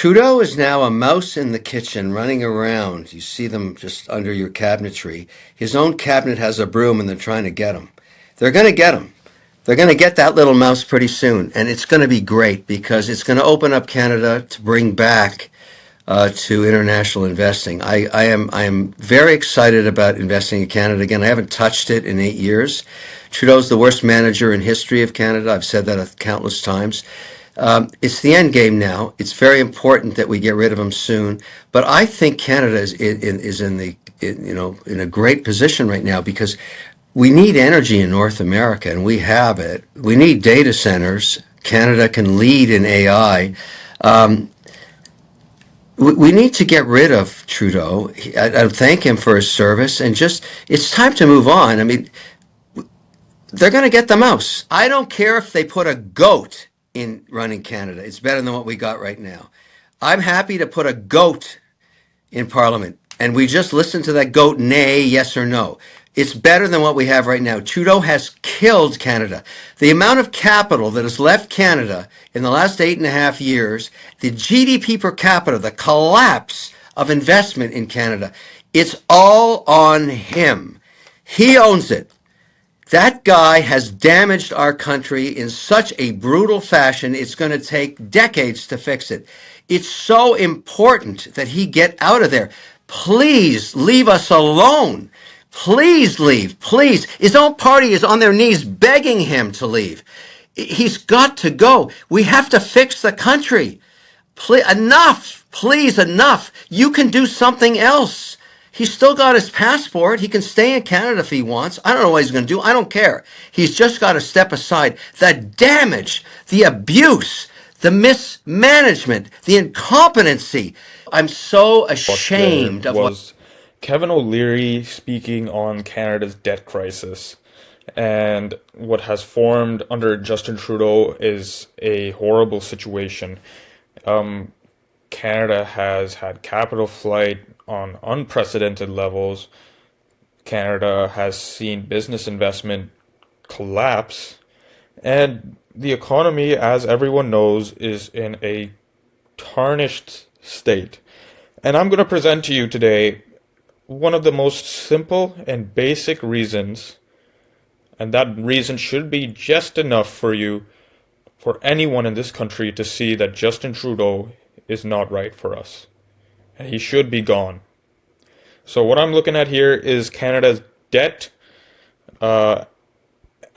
Trudeau is now a mouse in the kitchen running around. You see them just under your cabinetry. His own cabinet has a broom and they're trying to get him. They're going to get him. They're going to get that little mouse pretty soon. And it's going to be great because it's going to open up Canada to bring back to international investing. I am very excited about investing in Canada again. I haven't touched it in 8 years. Trudeau's the worst manager in history of Canada. I've said that countless times. It's the end game now. It's very important that we get rid of him soon. But I think Canada is in a great position right now because we need energy in North America, and we have it. We need data centers. Canada can lead in AI. Um, we need to get rid of Trudeau. I thank him for his service, and just it's time to move on. I mean, they're going to get the mouse. I don't care if they put a goat in running Canada. It's better than what we got right now. I'm happy to put a goat in Parliament, and we just listen to that goat nay, yes or no. It's better than what we have right now. Trudeau has killed Canada. The amount of capital that has left Canada in the last 8.5 years, the GDP per capita, the collapse of investment in Canada, it's all on him. He owns it. That guy has damaged our country in such a brutal fashion, it's going to take decades to fix it. It's so important that he get out of there. Please leave us alone. Please leave. Please. His own party is on their knees begging him to leave. He's got to go. We have to fix the country. Please, enough. Please, enough. You can do something else. He's still got his passport. He can stay in Canada if he wants. I don't know what he's going to do. I don't care. He's just got to step aside. The damage, the abuse, the mismanagement, the incompetency. I'm so There ashamed of what. was Kevin O'Leary speaking on Canada's debt crisis. And what has formed under Justin Trudeau is a horrible situation. Um, Canada has had capital flight on unprecedented levels. Canada has seen business investment collapse. And the economy, as everyone knows, is in a tarnished state. And I'm going to present to you today one of the most simple and basic reasons, and that reason should be just enough for you, for anyone in this country to see that Justin Trudeau is not right for us. And he should be gone. So what I'm looking at here is Canada's debt uh,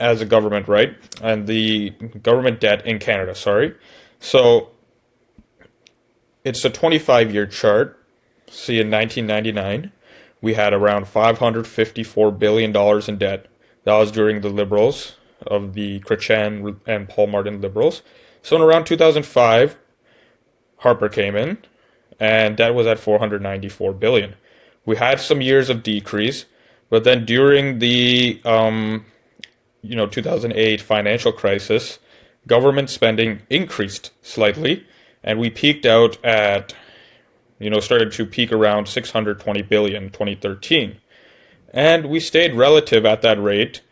as a government, right? And the government debt in Canada, sorry. So it's a 25-year chart. See, in 1999, we had around $554 billion in debt. That was during the Liberals, of the Chrétien and Paul Martin Liberals. So in around 2005, Harper came in, and that was at 494 billion. We had some years of decrease, but then during the 2008 financial crisis, government spending increased slightly, and we peaked out at started to peak around 620 billion in 2013. And we stayed relative at that rate.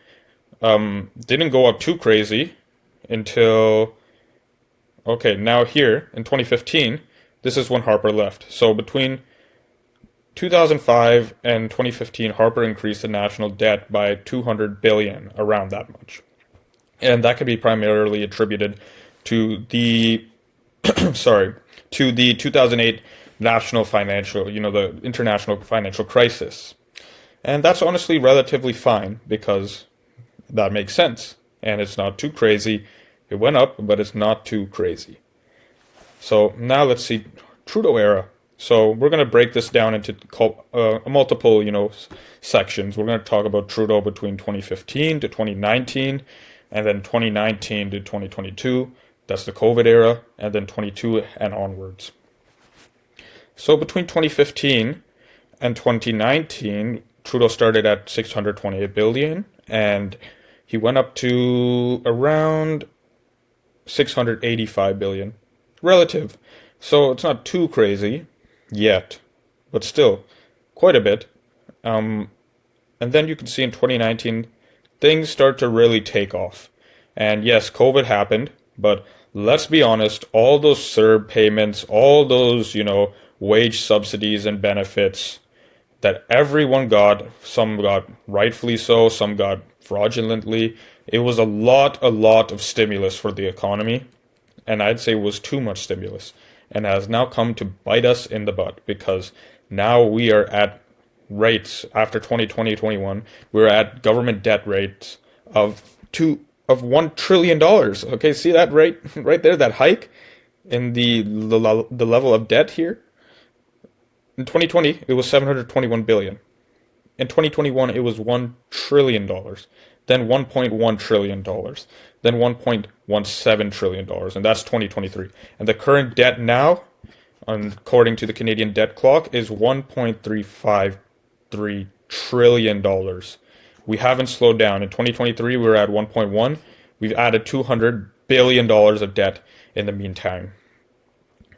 Didn't go up too crazy until, okay, now here in 2015, this is when Harper left. So between 2005 and 2015, Harper increased the national debt by 200 billion, around that much. And that could be primarily attributed to the, to the 2008 national financial, the international financial crisis. And that's honestly relatively fine because that makes sense. And it's not too crazy. It went up, but it's not too crazy. So now let's see Trudeau era. So we're going to break this down into multiple, sections. We're going to talk about Trudeau between 2015 to 2019, and then 2019 to 2022. That's the COVID era, and then 22 and onwards. So between 2015 and 2019, Trudeau started at 628 billion, and he went up to around 685 billion. Relative. So it's not too crazy yet, but still quite a bit. And then you can see in 2019, things start to really take off. And yes, COVID happened, but let's be honest, all those CERB payments, all those, wage subsidies and benefits that everyone got, some got rightfully so, some got fraudulently. It was a lot of stimulus for the economy, and I'd say was too much stimulus, and has now come to bite us in the butt because now we are at rates after 2020-21. We're at government debt rates of $1 trillion. Okay, see that rate right there, that hike in the level of debt here. In 2020, it was 721 billion. In 2021, it was $1 trillion. Then $1.1 trillion. Then $1.17 trillion, and that's 2023. And the current debt now, according to the Canadian debt clock, is $1.353 trillion. We haven't slowed down. In 2023, we were at 1.1. We've added $200 billion of debt in the meantime.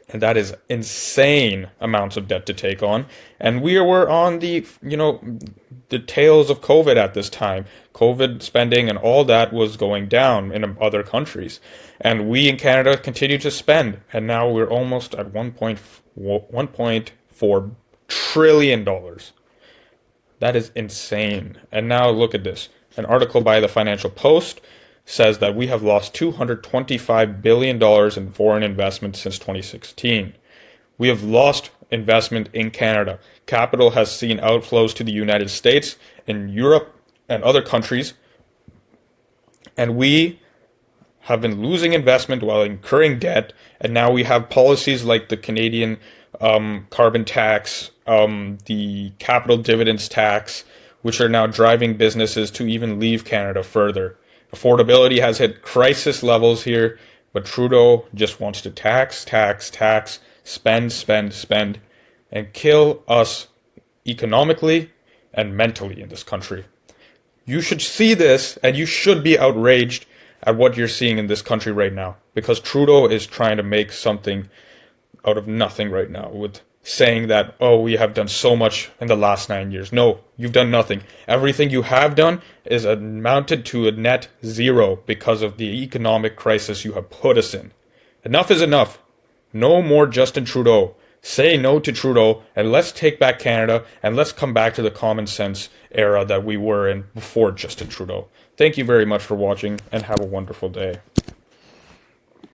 And that is insane amounts of debt to take on. And we were on the tails of COVID at this time. COVID spending and all that was going down in other countries. And we in Canada continue to spend. And now we're almost at $1.4 trillion. That is insane. And now look at this. An article by the Financial Post says that we have lost $225 billion in foreign investment since 2016. We have lost investment in Canada. Capital has seen outflows to the United States and Europe and other countries. And we have been losing investment while incurring debt. And now we have policies like the Canadian carbon tax, the capital dividends tax, which are now driving businesses to even leave Canada further. Affordability has hit crisis levels here, but Trudeau just wants to tax, spend, and kill us economically and mentally in this country. You should see this, and you should be outraged at what you're seeing in this country right now, because Trudeau is trying to make something out of nothing right now with saying that, oh, we have done so much in the last 9 years. No, you've done nothing. Everything you have done is amounted to a net zero because of the economic crisis you have put us in. Enough is enough. No more Justin Trudeau. Say no to Trudeau, and let's take back Canada, and let's come back to the common sense era that we were in before Justin Trudeau. Thank you very much for watching, and have a wonderful day.